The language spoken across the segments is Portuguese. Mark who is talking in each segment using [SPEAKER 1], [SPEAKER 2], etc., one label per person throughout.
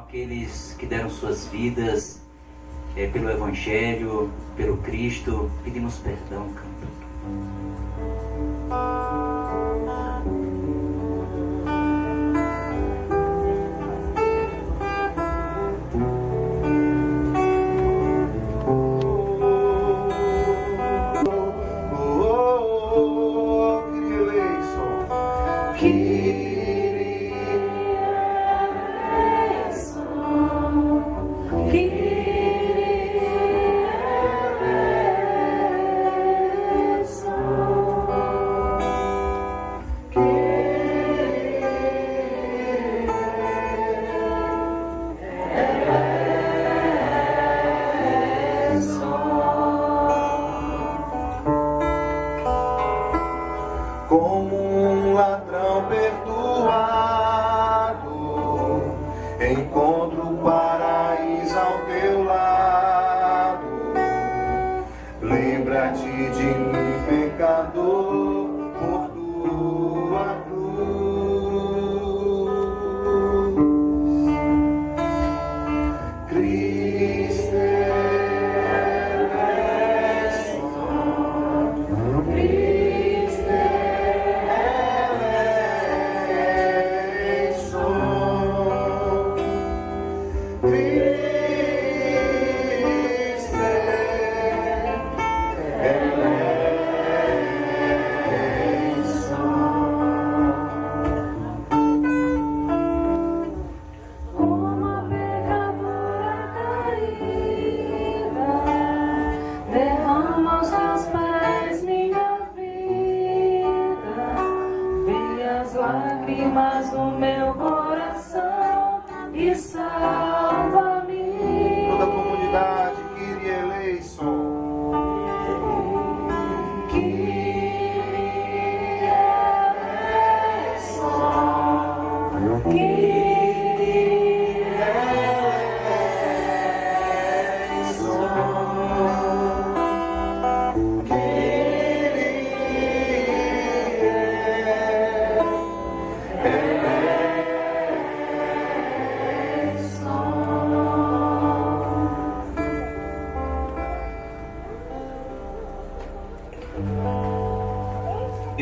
[SPEAKER 1] aqueles que deram suas vidas pelo Evangelho, pelo Cristo. Pedimos perdão, canto.
[SPEAKER 2] Como um ladrão perdoado, encontro o paraíso ao teu lado. Lembra-te de mim, pecador, por tua cruz. Cristo
[SPEAKER 3] lágrimas no meu coração e salva-me.
[SPEAKER 2] Toda a comunidade, Kyrie eleison.
[SPEAKER 3] Kyrie eleison. Kyrie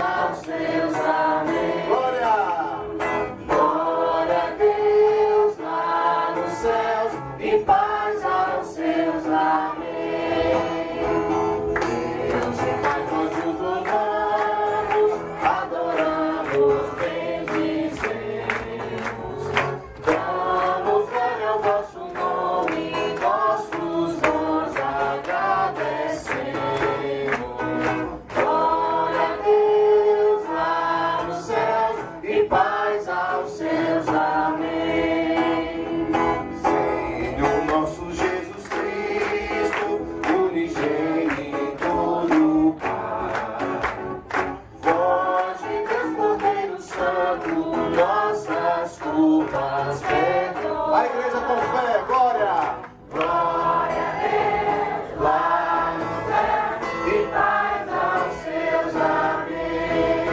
[SPEAKER 3] aos seus amém.
[SPEAKER 2] Glória!
[SPEAKER 3] Glória a Deus lá nos céus e paz aos seus amém. Deus e Pai, nós os louvamos, adoramos, bendizemos. Damos glória ao vosso nome, nossos dons agradecemos. Glória a Deus lá nos céus e paz aos seus amém.
[SPEAKER 2] Senhor nosso Jesus Cristo, unigênito do Pai, voz de Deus, Cordeiro Santo, nossas culpas perdoa. A igreja com fé, glória!
[SPEAKER 3] Glória a Deus lá no céu e paz aos seus amém.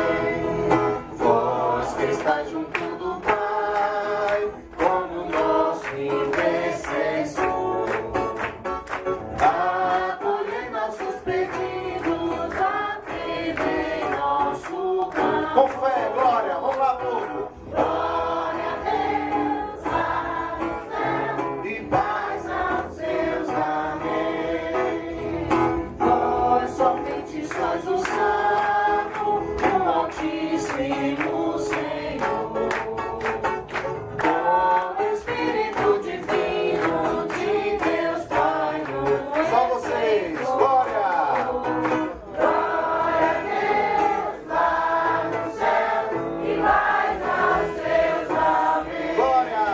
[SPEAKER 2] Vós que estáis junto do Pai, como nosso intercessor,
[SPEAKER 3] Acolhei nossos pedidos, atendei nosso clamor.
[SPEAKER 2] com fé, glória! Vamos lá, povo!
[SPEAKER 3] Glória a Deus lá no céu
[SPEAKER 2] E paz!
[SPEAKER 3] paz aos seus amém. Vós somente sois o Santo, o Altíssimo Senhor. Com o Espírito Divino de Deus Pai nos
[SPEAKER 2] Só vocês, glória!
[SPEAKER 3] Glória a Deus lá no céu e paz aos seus amém.
[SPEAKER 2] Glória!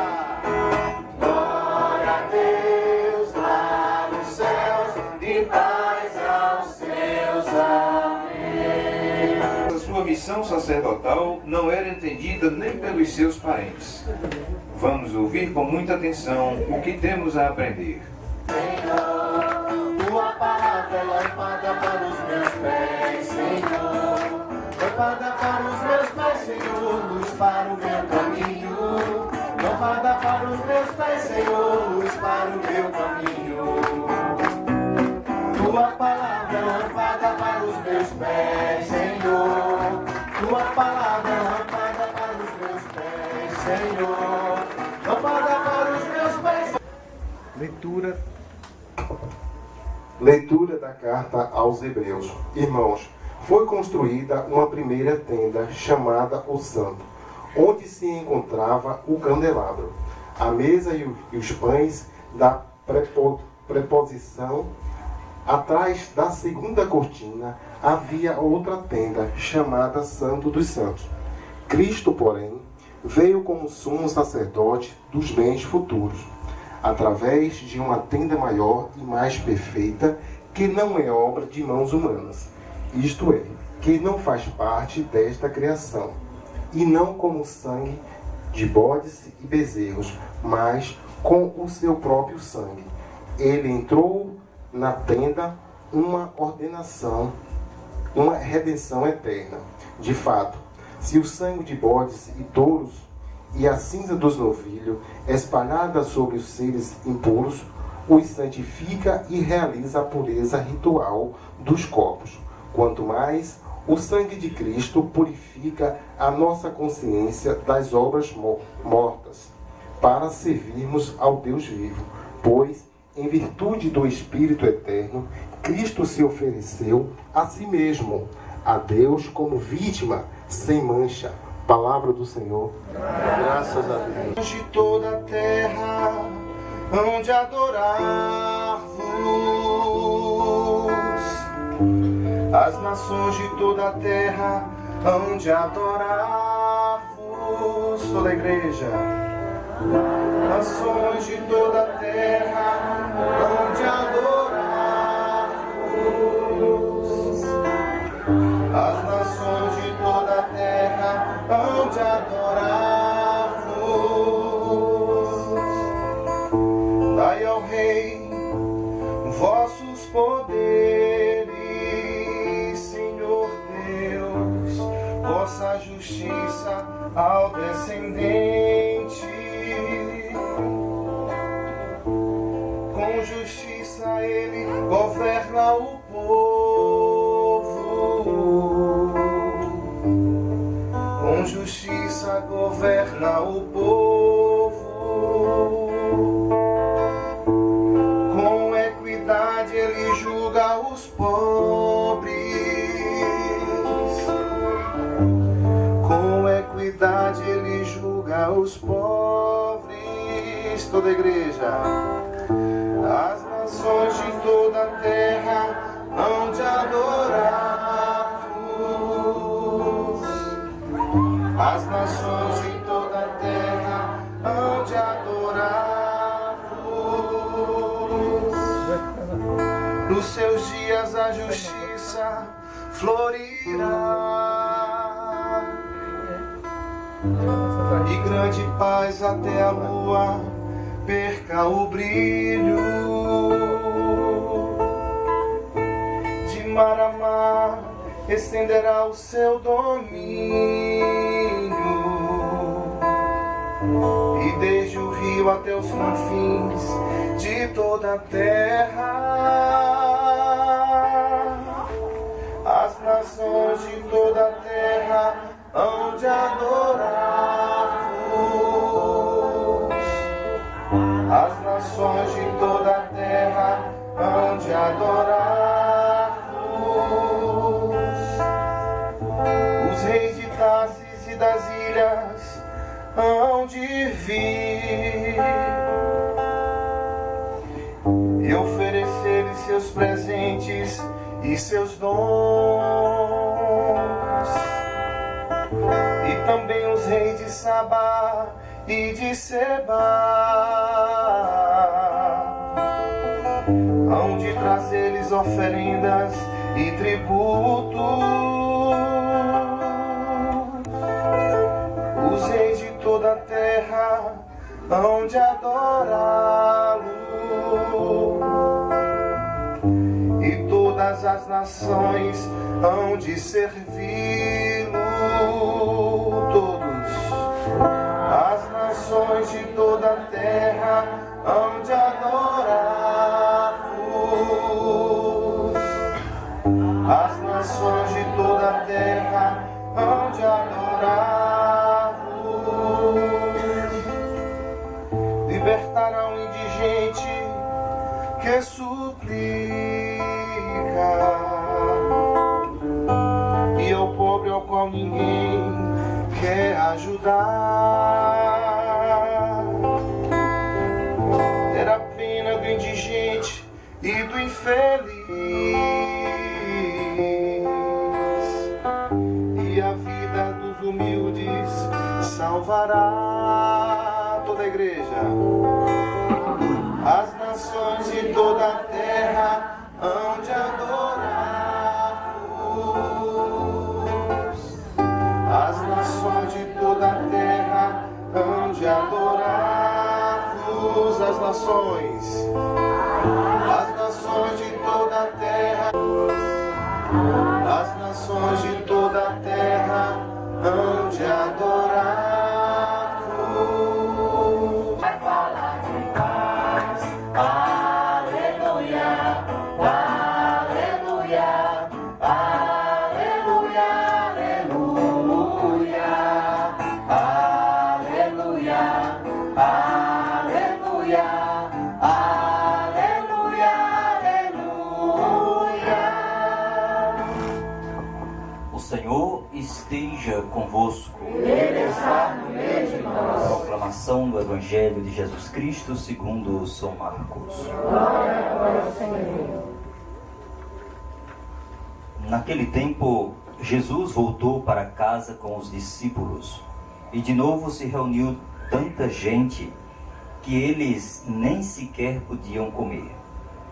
[SPEAKER 3] Glória a Deus lá nos céus e paz aos seus amém.
[SPEAKER 4] A sua missão sacerdotal não era entendida nem pelos seus parentes. Vamos ouvir com muita atenção o que temos a aprender.
[SPEAKER 3] Senhor, tua palavra é lâmpada para os meus pés, Senhor. Lâmpada para os meus pés, Senhor, luz para o meu caminho. Lâmpada para os meus pés, Senhor, luz para o meu caminho. Tua palavra é lâmpada para os meus pés, Senhor. Tua palavra é lâmpada para os meus pés, Senhor. Lâmpada para os meus pés.
[SPEAKER 5] Leitura da carta aos Hebreus. Irmãos, foi construída uma primeira tenda chamada o Santo, onde se encontrava o candelabro, a mesa e os pães da preposição. Atrás da segunda cortina havia outra tenda chamada Santo dos Santos. Cristo, porém, veio como sumo sacerdote dos bens futuros, através de uma tenda maior e mais perfeita, que não é obra de mãos humanas, isto é, que não faz parte desta criação, e não como sangue de bodes e bezerros, mas com o seu próprio sangue. Ele entrou na tenda uma redenção eterna. De fato, se o sangue de bodes e touros e a cinza dos novilhos, espalhada sobre os seres impuros, os santifica e realiza a pureza ritual dos corpos. Quanto mais, o sangue de Cristo purifica a nossa consciência das obras mortas, para servirmos ao Deus vivo, pois, em virtude do Espírito Eterno, Cristo se ofereceu a si mesmo, a Deus como vítima sem mancha. Palavra do Senhor. Graças a Deus.
[SPEAKER 3] De toda a terra hão de adorar-vos. As nações de toda a terra hão de adorar-vos. Toda a igreja. Nações de toda a terra hão de adorar-vos. As nações de toda a terra hão de adorar-vos. Dai ao Rei vossos poderes, Senhor Deus, vossa justiça ao descendente. Com justiça ele governa o povo. Com justiça governa o povo. Com equidade ele julga os pobres. Com equidade ele julga os pobres. Toda a igreja. As nações de toda a terra hão de adorar-vos. As nações de toda a terra hão de adorar-vos. Nos seus dias a justiça florirá, e grande paz até a lua perca o brilho. De mar a mar estenderá o seu domínio, e desde o rio até os confins de toda a terra, as nações de toda a terra hão de adorar-vos. As nações de toda a terra hão de adorar-vos. Os reis de Tarsis e das ilhas hão de vir e oferecer-lhe seus presentes e seus dons. E também os reis de Sabá e de Seba hão de trazer-lhes oferendas e tributos. Os reis de toda a terra hão de adorá-lo, e todas as nações hão de servi-lo. Todos as nações nações de toda a terra hão de adorar-vos. As nações de toda a terra hão de adorar-vos. Libertará o indigente que suplica, e ao pobre ao qual ninguém quer ajudar. Terá pena do indigente e do infeliz, e a vida dos humildes salvará. Toda a igreja. As nações de toda a terra hão de adorar-vos. As nações de toda a terra hão de adorar-vos. As nações de toda a terra, as nações de toda a terra hão de adorar-vos. Vai falar de paz, aleluia, aleluia, aleluia, aleluia, aleluia, aleluia, aleluia, aleluia.
[SPEAKER 1] O Senhor esteja convosco.
[SPEAKER 3] Ele está no meio de nós.
[SPEAKER 1] Proclamação do Evangelho de Jesus Cristo segundo São Marcos.
[SPEAKER 3] Glória a vós, Senhor.
[SPEAKER 1] Naquele tempo, Jesus voltou para casa com os discípulos e de novo se reuniu tanta gente que eles nem sequer podiam comer.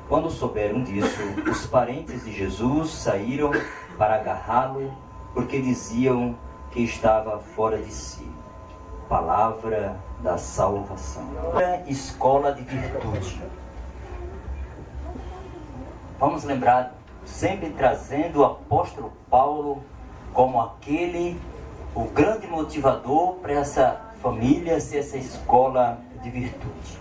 [SPEAKER 1] Quando souberam disso, os parentes de Jesus saíram para agarrá-lo, porque diziam que estava fora de si. Palavra da salvação. Escola de virtude. Vamos lembrar, sempre trazendo o apóstolo Paulo como o grande motivador para essa família ser essa escola de virtude.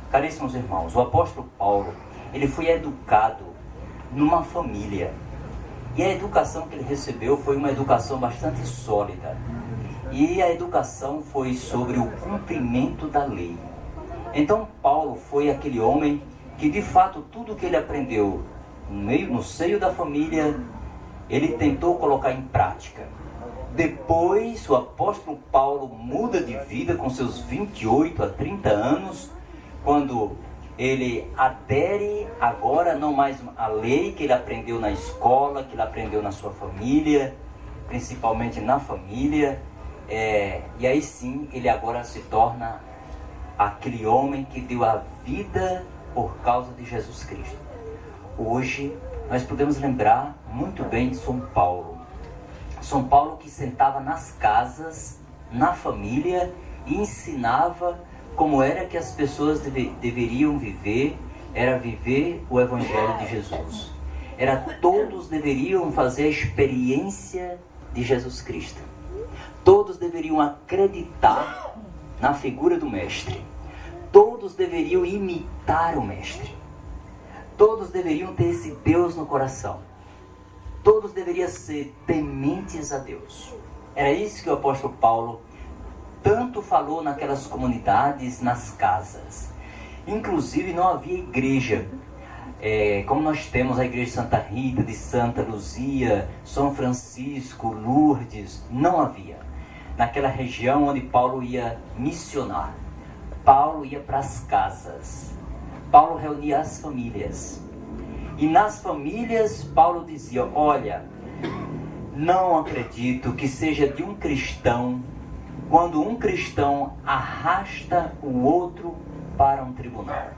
[SPEAKER 1] Caríssimos irmãos, o apóstolo Paulo, ele foi educado numa família. E a educação que ele recebeu foi uma educação bastante sólida. E a educação foi sobre o cumprimento da lei. Então Paulo foi aquele homem que de fato tudo que ele aprendeu no seio da família, ele tentou colocar em prática. Depois o apóstolo Paulo muda de vida com seus 28 a 30 anos, quando ele adere agora não mais à lei que ele aprendeu na escola, que ele aprendeu na sua família, principalmente na família, e aí sim ele agora se torna aquele homem que deu a vida por causa de Jesus Cristo. Hoje nós podemos lembrar muito bem de São Paulo. São Paulo que sentava nas casas, na família, e ensinava como era que as pessoas deveriam viver, era viver o Evangelho de Jesus. Todos deveriam fazer a experiência de Jesus Cristo. Todos deveriam acreditar na figura do Mestre. Todos deveriam imitar o Mestre. Todos deveriam ter esse Deus no coração. Todos deveriam ser tementes a Deus. Era isso que o apóstolo Paulo tanto falou naquelas comunidades, nas casas. Inclusive não havia igreja. Como nós temos a igreja de Santa Rita, de Santa Luzia, São Francisco, Lourdes, não havia. Naquela região onde Paulo ia missionar. Paulo ia para as casas. Paulo reunia as famílias. E nas famílias, Paulo dizia, olha, não acredito que seja de um cristão, quando um cristão arrasta o outro para um tribunal.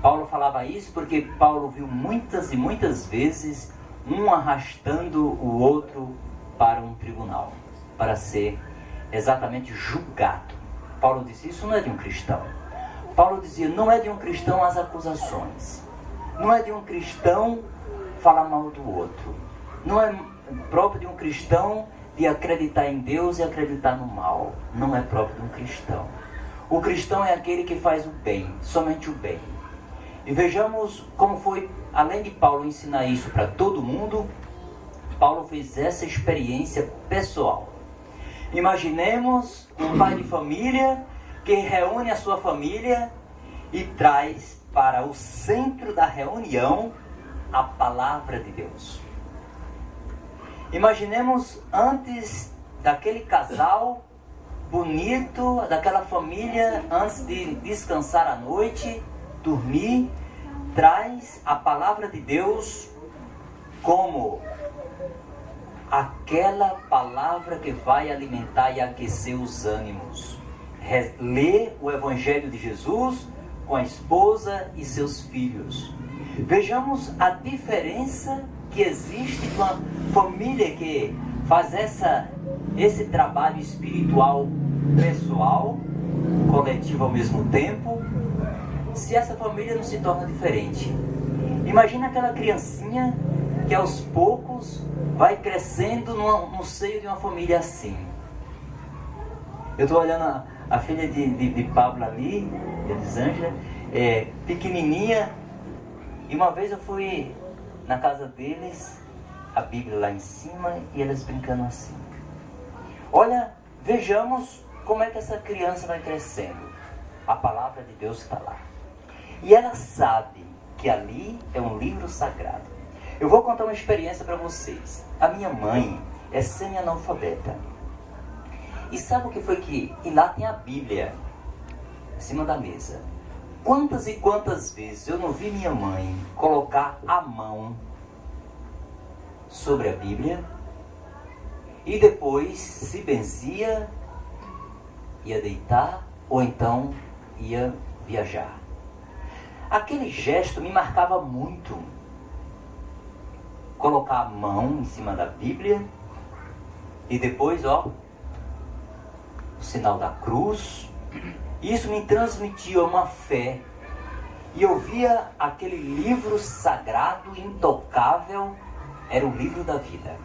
[SPEAKER 1] Paulo falava isso porque Paulo viu muitas e muitas vezes um arrastando o outro para um tribunal, para ser exatamente julgado. Paulo disse, isso não é de um cristão. Paulo dizia, não é de um cristão as acusações. Não é de um cristão falar mal do outro. Não é próprio de um cristão de acreditar em Deus e acreditar no mal. Não é próprio de um cristão. O cristão é aquele que faz o bem, somente o bem. E vejamos como foi, além de Paulo ensinar isso para todo mundo, Paulo fez essa experiência pessoal. Imaginemos um pai de família que reúne a sua família e traz para o centro da reunião a palavra de Deus. Imaginemos antes daquele casal bonito, daquela família, antes de descansar à noite, dormir, traz a palavra de Deus como aquela palavra que vai alimentar e aquecer os ânimos. Lê o Evangelho de Jesus com a esposa e seus filhos. Vejamos a diferença que existe de uma família que faz esse trabalho espiritual pessoal, coletivo ao mesmo tempo, se essa família não se torna diferente. Imagina aquela criancinha que aos poucos vai crescendo no seio de uma família assim. Eu estou olhando a filha de Pablo ali, Elisângela, pequenininha, e uma vez eu fui na casa deles, a Bíblia lá em cima, e elas brincando assim. Olha, vejamos como é que essa criança vai crescendo. A palavra de Deus está lá. E ela sabe que ali é um livro sagrado. Eu vou contar uma experiência para vocês. A minha mãe é semi-analfabeta. E sabe o que foi que... E lá tem a Bíblia em cima da mesa. Quantas e quantas vezes eu não vi minha mãe colocar a mão sobre a Bíblia e depois se benzia, ia deitar ou então ia viajar. Aquele gesto me marcava muito. Colocar a mão em cima da Bíblia e depois, o sinal da cruz. Isso me transmitia uma fé. E eu via aquele livro sagrado, intocável, era o livro da vida.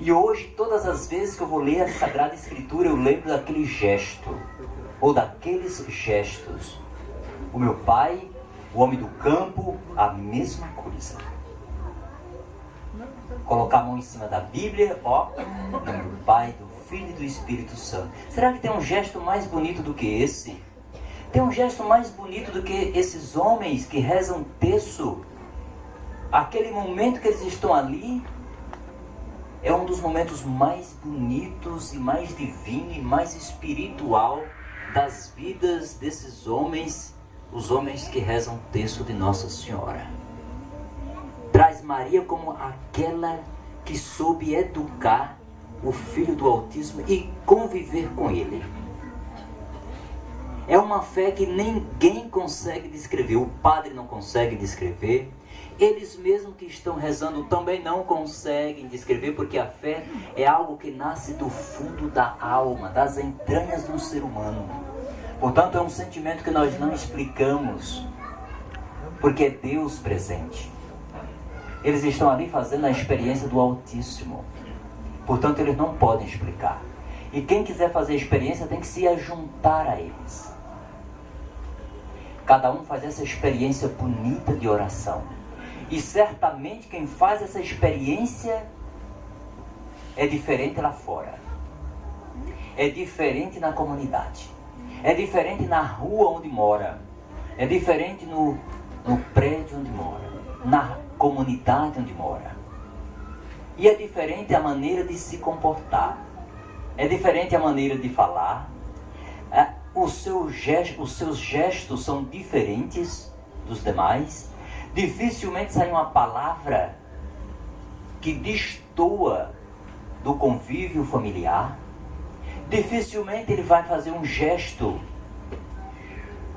[SPEAKER 1] E hoje, todas as vezes que eu vou ler a Sagrada Escritura, eu lembro daquele gesto, ou daqueles gestos. O meu pai, o homem do campo, a mesma coisa. Colocar a mão em cima da Bíblia, em nome do Pai, do Filho e do Espírito Santo. Será que tem um gesto mais bonito do que esse? Tem um gesto mais bonito do que esses homens que rezam terço? Aquele momento que eles estão ali é um dos momentos mais bonitos e mais divino e mais espiritual das vidas desses homens, os homens que rezam terço de Nossa Senhora. Traz Maria como aquela que soube educar o filho do autismo e conviver com ele. É uma fé que ninguém consegue descrever. O padre não consegue descrever. Eles mesmos que estão rezando também não conseguem descrever, porque a fé é algo que nasce do fundo da alma, das entranhas do ser humano. Portanto, é um sentimento que nós não explicamos, porque é Deus presente. Eles estão ali fazendo a experiência do Altíssimo. Portanto, eles não podem explicar. E quem quiser fazer a experiência tem que se ajuntar a eles. Cada um faz essa experiência bonita de oração. E certamente quem faz essa experiência é diferente lá fora. É diferente na comunidade. É diferente na rua onde mora. É diferente no prédio onde mora. Na comunidade onde mora. E é diferente a maneira de se comportar. É diferente a maneira de falar. Os seus gestos são diferentes dos demais. Dificilmente sai uma palavra que destoa do convívio familiar. Dificilmente ele vai fazer um gesto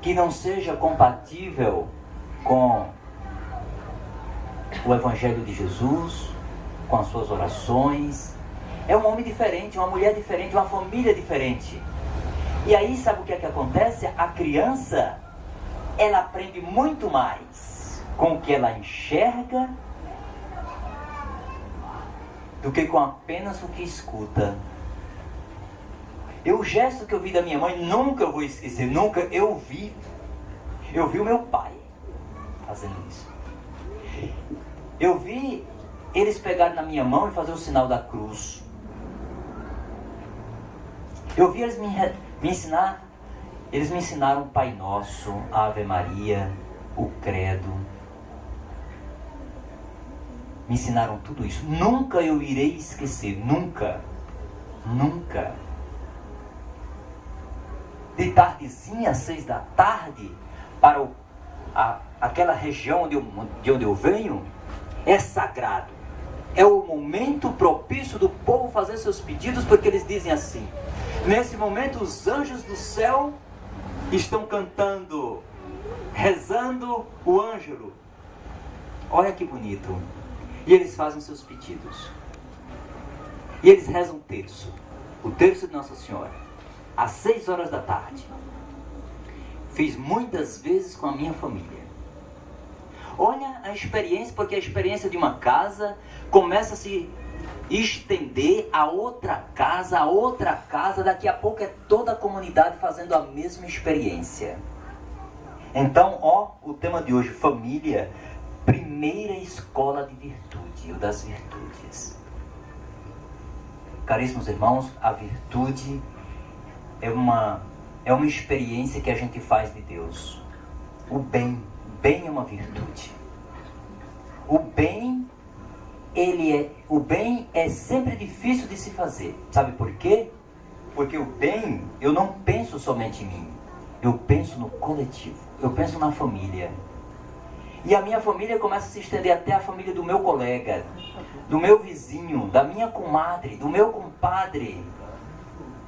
[SPEAKER 1] que não seja compatível com o Evangelho de Jesus, com as suas orações. É um homem diferente, uma mulher diferente, uma família diferente. E aí, sabe o que é que acontece? A criança, ela aprende muito mais com o que ela enxerga do que com apenas o que escuta. O gesto que eu vi da minha mãe, nunca eu vou esquecer, nunca. Eu vi o meu pai fazendo isso. Eu vi eles pegarem na minha mão e fazer o sinal da cruz. Eu vi eles me ensinar. Eles me ensinaram o Pai Nosso, a Ave Maria, o Credo. Me ensinaram tudo isso. Nunca eu irei esquecer. Nunca. Nunca. De tardezinha, 6 da tarde, para aquela região de onde eu venho, é sagrado. É o momento propício do povo fazer seus pedidos, porque eles dizem assim: nesse momento os anjos do céu estão cantando, rezando o ângelo. Olha que bonito. E eles fazem seus pedidos. E eles rezam o terço de Nossa Senhora, às 6 horas da tarde. Fiz muitas vezes com a minha família. Olha a experiência, porque a experiência de uma casa começa a se estender a outra casa, daqui a pouco é toda a comunidade fazendo a mesma experiência. Então, o tema de hoje, família, primeira escola de virtude, ou das virtudes. Caríssimos irmãos, a virtude é uma experiência que a gente faz de Deus. O bem é uma virtude. O bem é sempre difícil de se fazer. Sabe por quê? Porque o bem, eu não penso somente em mim. Eu penso no coletivo. Eu penso na família. E a minha família começa a se estender até a família do meu colega, do meu vizinho, da minha comadre, do meu compadre.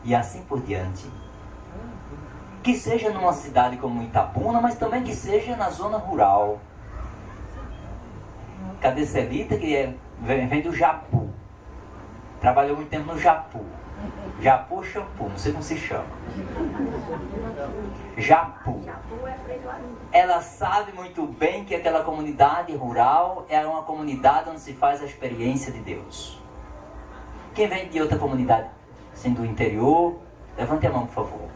[SPEAKER 1] E assim por diante. Que seja numa cidade como Itabuna, mas também que seja na zona rural. Cadê Celita, que vem do Japu? Trabalhou muito tempo no Japu. Japu shampoo, não sei como se chama. Japu. Ela sabe muito bem que aquela comunidade rural é uma comunidade onde se faz a experiência de Deus. Quem vem de outra comunidade, assim, do interior, levante a mão, por favor.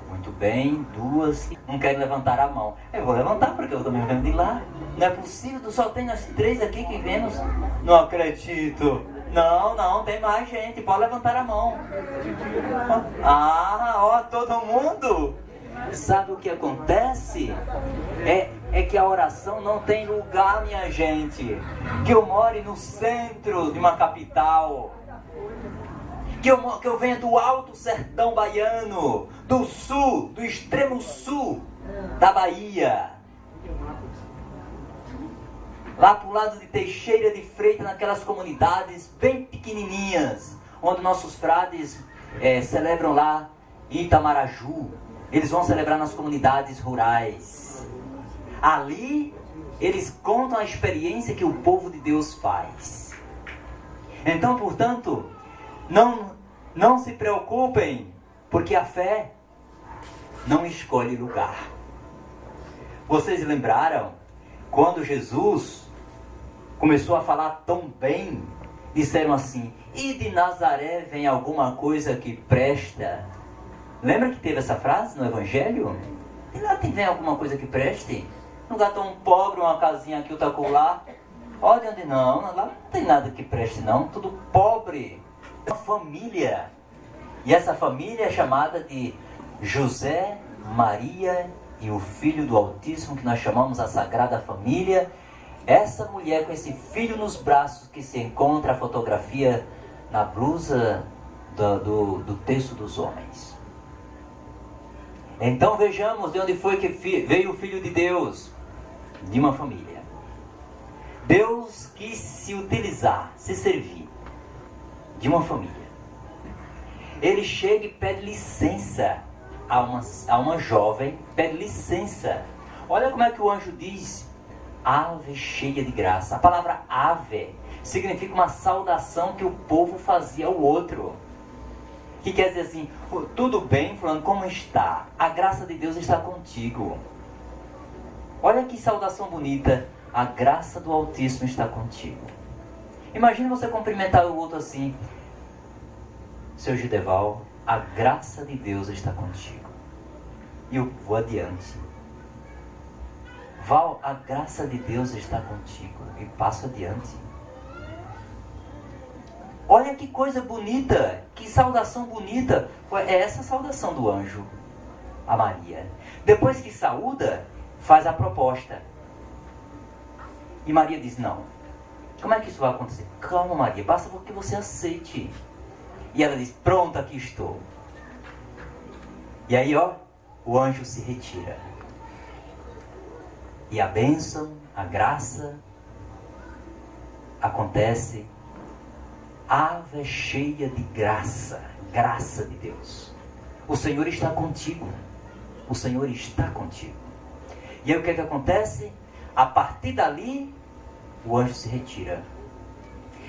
[SPEAKER 1] Muito bem, 2. Não quero levantar a mão. Eu vou levantar porque eu também venho de lá. Não é possível, só tem nós 3 aqui que vemos. Não acredito. Não, tem mais gente. Pode levantar a mão. Todo mundo. Sabe o que acontece? É que a oração não tem lugar, minha gente. Que eu more no centro de uma capital. Que eu venha do alto sertão baiano, do sul, do extremo sul da Bahia. Lá pro lado de Teixeira de Freitas, naquelas comunidades bem pequenininhas, onde nossos frades celebram lá em Itamaraju. Eles vão celebrar nas comunidades rurais. Ali, eles contam a experiência que o povo de Deus faz. Então, portanto, não se preocupem, porque a fé não escolhe lugar. Vocês lembraram quando Jesus começou a falar tão bem? Disseram assim: e de Nazaré vem alguma coisa que presta? Lembra que teve essa frase no Evangelho? E lá vem alguma coisa que preste? Um lugar tão pobre, uma casinha aqui, outra lá. Olha onde não, lá não tem nada que preste não, tudo pobre. Uma família. E essa família é chamada de José, Maria e o Filho do Altíssimo, que nós chamamos a Sagrada Família. Essa mulher com esse filho nos braços, que se encontra a fotografia na blusa do texto dos homens. Então vejamos de onde foi que veio o Filho de Deus. De uma família. Deus quis se utilizar, se servir de uma família. Ele chega e pede licença a uma jovem, pede licença. Olha como é que o anjo diz: ave cheia de graça. A palavra ave significa uma saudação que o povo fazia ao outro. Que quer dizer assim: tudo bem, fulano, como está? A graça de Deus está contigo. Olha que saudação bonita. A graça do Altíssimo está contigo. Imagina você cumprimentar o outro assim: seu Gideval, a graça de Deus está contigo. E eu vou adiante. Val, a graça de Deus está contigo. E passo adiante. Olha que coisa bonita, que saudação bonita. É essa saudação do anjo a Maria. Depois que saúda, faz a proposta. E Maria diz: não. Como é que isso vai acontecer? Calma, Maria, basta que você aceite. E ela diz: pronto, aqui estou. E aí, ó, o anjo se retira. E a bênção, a graça acontece. Ave cheia de graça, graça de Deus. O Senhor está contigo. O Senhor está contigo. E aí o que é que acontece? A partir dali, o anjo se retira.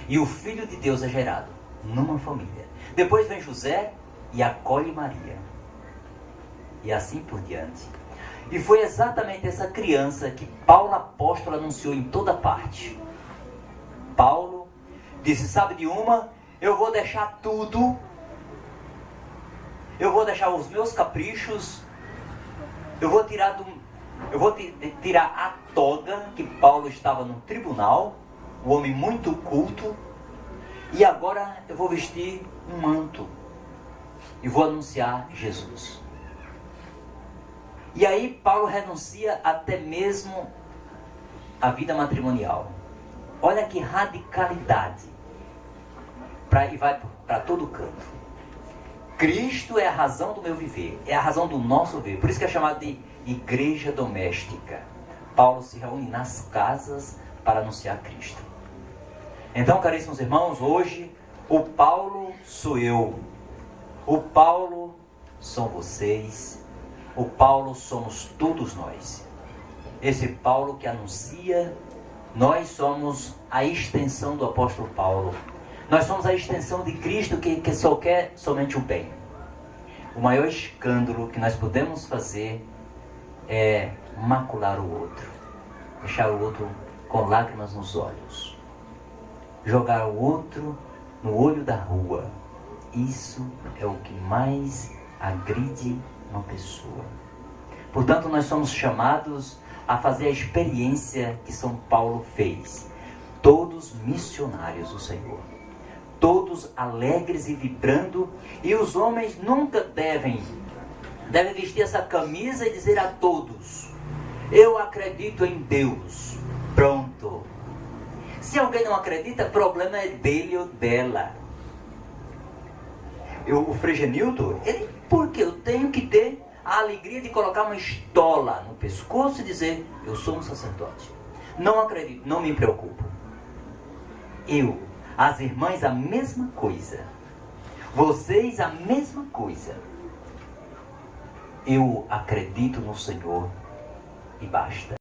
[SPEAKER 1] E o Filho de Deus é gerado numa família. Depois vem José e acolhe Maria. E assim por diante. E foi exatamente essa criança que Paulo apóstolo anunciou em toda parte. Paulo disse: sabe de uma? Eu vou deixar tudo. Eu vou deixar os meus caprichos. Eu vou tirar a toga, que Paulo estava no tribunal, um homem muito culto, e agora eu vou vestir um manto e vou anunciar Jesus. E aí Paulo renuncia até mesmo a vida matrimonial. Olha que radicalidade. E vai para todo canto. Cristo é a razão do meu viver, é a razão do nosso viver. Por isso que é chamado de igreja doméstica. Paulo se reúne nas casas para anunciar Cristo. Então, caríssimos irmãos, hoje o Paulo sou eu. O Paulo são vocês. O Paulo somos todos nós. Esse Paulo que anuncia, nós somos a extensão do apóstolo Paulo. Nós somos a extensão de Cristo que só quer somente o bem. O maior escândalo que nós podemos fazer é macular o outro. Deixar o outro com lágrimas nos olhos. Jogar o outro no olho da rua. Isso é o que mais agride uma pessoa. Portanto, nós somos chamados a fazer a experiência que São Paulo fez. Todos missionários do Senhor. Todos alegres e vibrando. E os homens nunca devem vestir essa camisa e dizer a todos: eu acredito em Deus. Pronto. Se alguém não acredita, o problema é dele ou dela. O Frei Genildo, porque eu tenho que ter a alegria de colocar uma estola no pescoço e dizer: eu sou um sacerdote. Não acredito, não me preocupo. As irmãs, a mesma coisa. Vocês, a mesma coisa. Eu acredito no Senhor e basta.